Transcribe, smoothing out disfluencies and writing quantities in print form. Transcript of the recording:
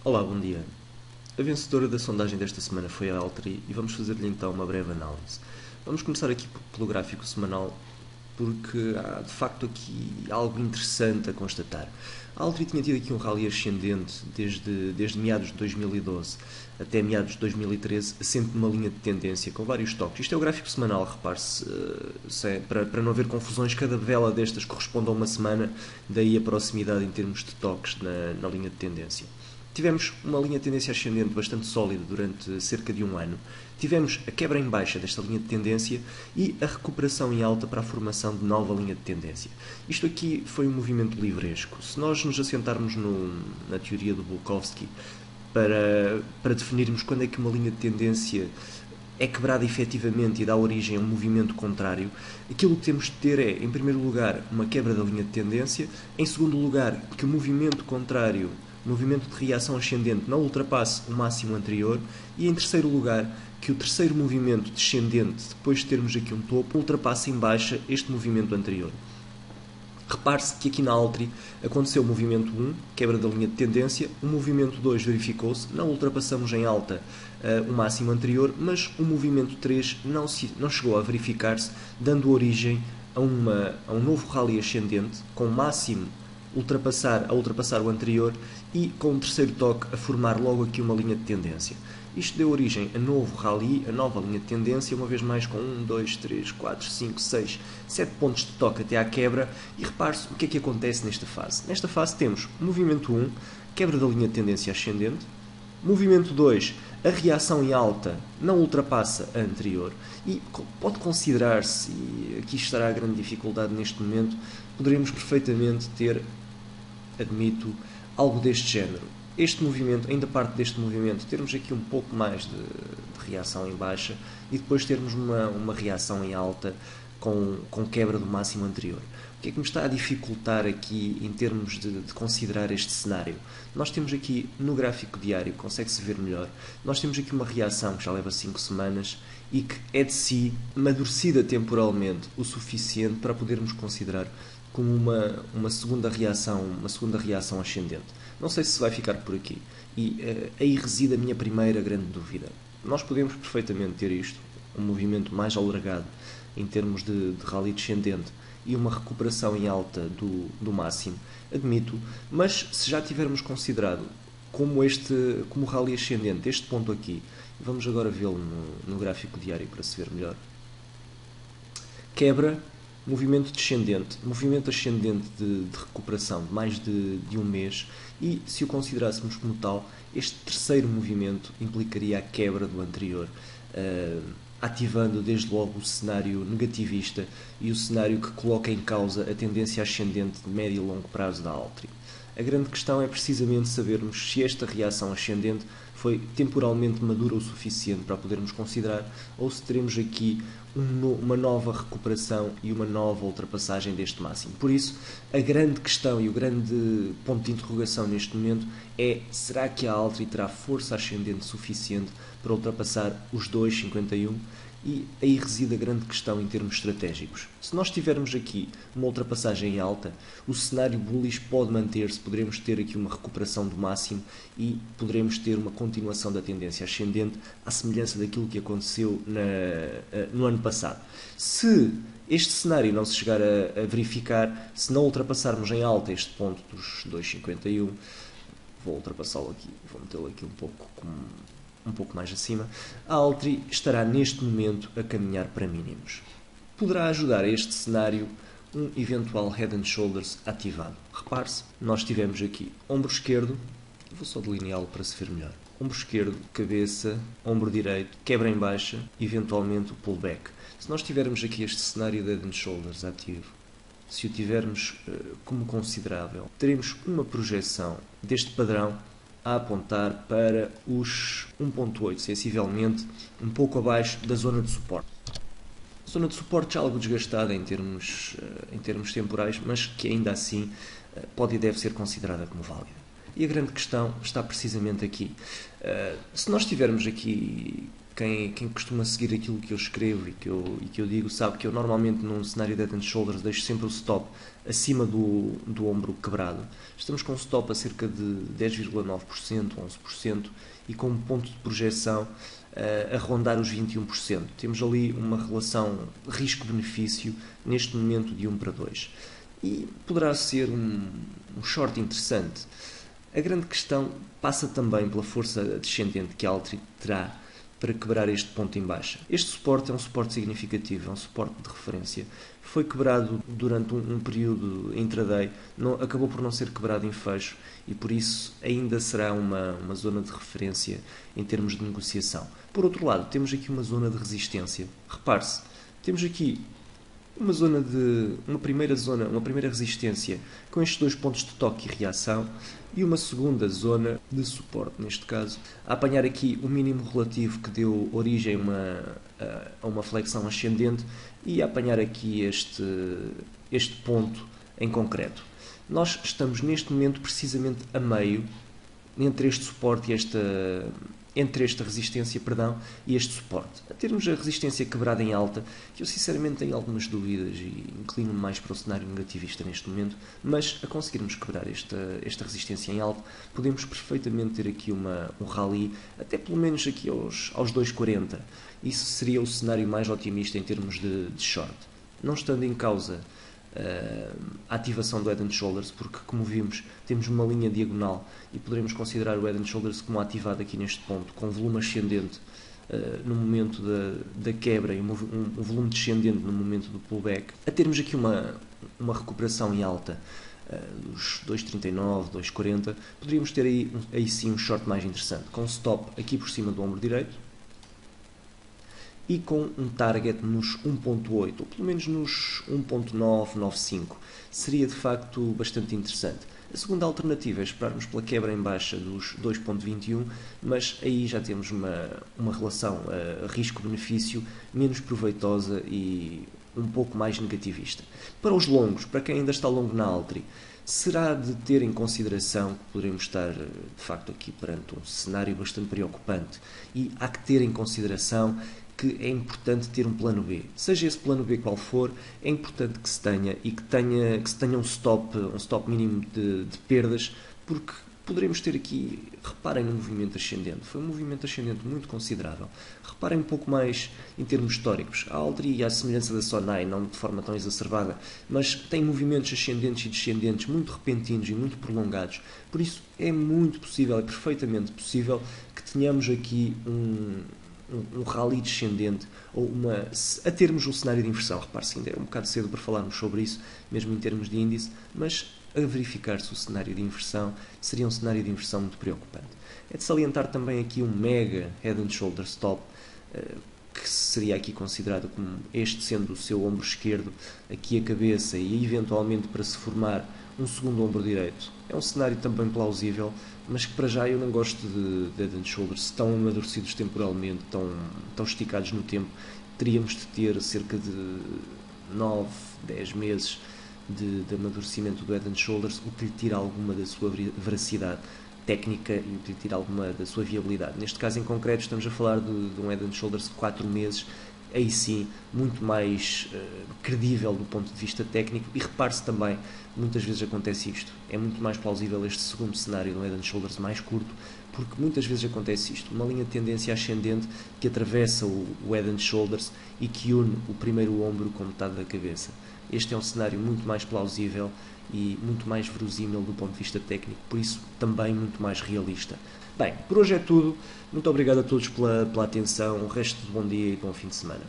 Olá, bom dia. A vencedora da sondagem desta semana foi a Altri e vamos fazer-lhe então uma breve análise. Vamos começar aqui pelo gráfico semanal porque há de facto aqui algo interessante a constatar. A Altri tinha tido aqui um rally ascendente desde meados de 2012 até meados de 2013, assente numa linha de tendência com vários toques. Isto é o gráfico semanal, repare-se, para não haver confusões, cada vela destas corresponde a uma semana, daí a proximidade em termos de toques na linha de tendência. Tivemos uma linha de tendência ascendente bastante sólida durante cerca de um ano. Tivemos a quebra em baixa desta linha de tendência e a recuperação em alta para a formação de nova linha de tendência. Isto aqui foi um movimento livresco. Se nós nos assentarmos na teoria do Bulkowski para definirmos quando é que uma linha de tendência é quebrada efetivamente e dá origem a um movimento contrário, aquilo que temos de ter é, em primeiro lugar, uma quebra da linha de tendência, em segundo lugar, que o movimento contrário, o movimento de reação ascendente, não ultrapasse o máximo anterior, e em terceiro lugar, que o terceiro movimento descendente, depois de termos aqui um topo, ultrapasse em baixa este movimento anterior. Repare-se que aqui na Altri aconteceu o movimento 1, quebra da linha de tendência, o movimento 2 verificou-se, não ultrapassamos em alta o máximo anterior, mas o movimento 3 não chegou a verificar-se, dando origem a um novo rally ascendente, com o máximo a ultrapassar o anterior e com o terceiro toque a formar logo aqui uma linha de tendência. Isto deu origem a novo rally, a nova linha de tendência, uma vez mais com 1, 2, 3, 4, 5, 6, 7 pontos de toque até à quebra. E repare-se o que é que acontece nesta fase. Nesta fase temos movimento 1, quebra da linha de tendência ascendente. Movimento 2, a reação em alta não ultrapassa a anterior. E pode considerar-se, e aqui estará a grande dificuldade neste momento, poderíamos perfeitamente ter, admito, algo deste género. Este movimento, ainda parte deste movimento, termos aqui um pouco mais de reação em baixa e depois termos uma reação em alta com quebra do máximo anterior. O que é que me está a dificultar aqui em termos de considerar este cenário? Nós temos aqui no gráfico diário, consegue-se ver melhor, nós temos aqui uma reação que já leva 5 semanas e que é de si amadurecida temporalmente o suficiente para podermos considerar como uma segunda reação ascendente. Não sei se vai ficar por aqui. E aí reside a minha primeira grande dúvida. Nós podemos perfeitamente ter isto, um movimento mais alargado em termos de rally descendente e uma recuperação em alta do máximo, admito, mas se já tivermos considerado como o rally ascendente, este ponto aqui, vamos agora vê-lo no gráfico diário para se ver melhor, quebra, movimento descendente, movimento ascendente de recuperação de mais de um mês, e se o considerássemos como tal, este terceiro movimento implicaria a quebra do anterior, ativando desde logo o cenário negativista e o cenário que coloca em causa a tendência ascendente de médio e longo prazo da Altri. A grande questão é precisamente sabermos se esta reação ascendente foi temporalmente madura o suficiente para podermos considerar, ou se teremos aqui uma nova recuperação e uma nova ultrapassagem deste máximo. Por isso, a grande questão e o grande ponto de interrogação neste momento é: será que a Altri terá força ascendente suficiente para ultrapassar os 2,51? E aí reside a grande questão em termos estratégicos. Se nós tivermos aqui uma ultrapassagem em alta, o cenário bullish pode manter-se, poderemos ter aqui uma recuperação do máximo e poderemos ter uma continuação da tendência ascendente, à semelhança daquilo que aconteceu no ano passado. Se este cenário não se chegar a verificar, se não ultrapassarmos em alta este ponto dos 2,51, vou ultrapassá-lo aqui, vou metê-lo aqui um pouco mais acima, a Altri estará neste momento a caminhar para mínimos. Poderá ajudar a este cenário um eventual Head and Shoulders ativado. Repare-se, nós tivemos aqui ombro esquerdo, vou só delineá-lo para se ver melhor. Ombro esquerdo, cabeça, ombro direito, quebra em baixa, eventualmente o pullback. Se nós tivermos aqui este cenário de Head and Shoulders ativo, se o tivermos como considerável, teremos uma projeção deste padrão a apontar para os 1.8, sensivelmente um pouco abaixo da zona de suporte. A zona de suporte já algo desgastada em termos temporais, mas que ainda assim pode e deve ser considerada como válida. E a grande questão está precisamente aqui. Se nós tivermos aqui Quem costuma seguir aquilo que eu escrevo e que eu digo sabe que eu normalmente num cenário de Head and Shoulders deixo sempre o stop acima do ombro quebrado. Estamos com um stop a cerca de 10,9%, 11% e com um ponto de projeção a rondar os 21%. Temos ali uma relação risco-benefício neste momento de 1 para 2. E poderá ser um short interessante. A grande questão passa também pela força descendente que a Altri terá para quebrar este ponto em baixa. Este suporte é um suporte significativo, é um suporte de referência. Foi quebrado durante um período intraday, acabou por não ser quebrado em fecho e por isso ainda será uma zona de referência em termos de negociação. Por outro lado, temos aqui uma zona de resistência. Repare-se, temos aqui uma primeira resistência com estes 2 pontos de toque e reação e uma segunda zona de suporte, neste caso, a apanhar aqui o mínimo relativo que deu origem a uma flexão ascendente e a apanhar aqui este ponto em concreto. Nós estamos neste momento precisamente a meio entre este suporte e entre esta resistência, e este suporte. A termos a resistência quebrada em alta, que eu sinceramente tenho algumas dúvidas e inclino-me mais para o cenário negativista neste momento, mas a conseguirmos quebrar esta resistência em alta, podemos perfeitamente ter aqui um rally, até pelo menos aqui aos 2,40. Isso seria o cenário mais otimista em termos de short. Não estando em causa a ativação do Head and Shoulders, porque como vimos temos uma linha diagonal e poderemos considerar o Head and Shoulders como ativado aqui neste ponto, com volume ascendente no momento da quebra e um volume descendente no momento do pullback, a termos aqui uma recuperação em alta dos 2,39, 2,40, poderíamos ter aí sim um short mais interessante, com stop aqui por cima do ombro direito e com um target nos 1.8, ou pelo menos nos 1.995. Seria de facto bastante interessante. A segunda alternativa é esperarmos pela quebra em baixa dos 2.21, mas aí já temos uma relação risco-benefício menos proveitosa e um pouco mais negativista. Para os longos, para quem ainda está longo na Altri, será de ter em consideração que poderemos estar de facto aqui perante um cenário bastante preocupante e há que ter em consideração que é importante ter um plano B. Seja esse plano B qual for, é importante que se tenha e que se tenha um stop mínimo de perdas, porque poderemos ter aqui, reparem no movimento ascendente, foi um movimento ascendente muito considerável. Reparem um pouco mais em termos históricos. A Altri e a semelhança da Sonai, não de forma tão exacerbada, mas tem movimentos ascendentes e descendentes muito repentinos e muito prolongados. Por isso é muito possível, é perfeitamente possível que tenhamos aqui um rally descendente ou a termos um cenário de inversão. Repare-se, ainda é um bocado cedo para falarmos sobre isso, mesmo em termos de índice, mas a verificar-se o cenário de inversão seria um cenário de inversão muito preocupante. É de salientar também aqui um mega Head and Shoulder Stop, que seria aqui considerado como este sendo o seu ombro esquerdo, aqui a cabeça e eventualmente para se formar um segundo ombro direito. É um cenário também plausível, mas que para já eu não gosto de Head and Shoulders tão amadurecidos temporalmente, tão esticados no tempo. Teríamos de ter cerca de 9, 10 meses de amadurecimento do Head and Shoulders, o que lhe tira alguma da sua veracidade técnica e o que lhe tira alguma da sua viabilidade. Neste caso em concreto estamos a falar de um Head and Shoulders de 4 meses, aí sim, muito mais credível do ponto de vista técnico. E repare-se também, muitas vezes acontece isto, é muito mais plausível este segundo cenário do Head and Shoulders mais curto, porque muitas vezes acontece isto, uma linha de tendência ascendente que atravessa o Head and Shoulders e que une o primeiro ombro com metade da cabeça. Este é um cenário muito mais plausível e muito mais verosímil do ponto de vista técnico, por isso também muito mais realista. Bem, por hoje é tudo. Muito obrigado a todos pela atenção. O resto de bom dia e bom fim de semana.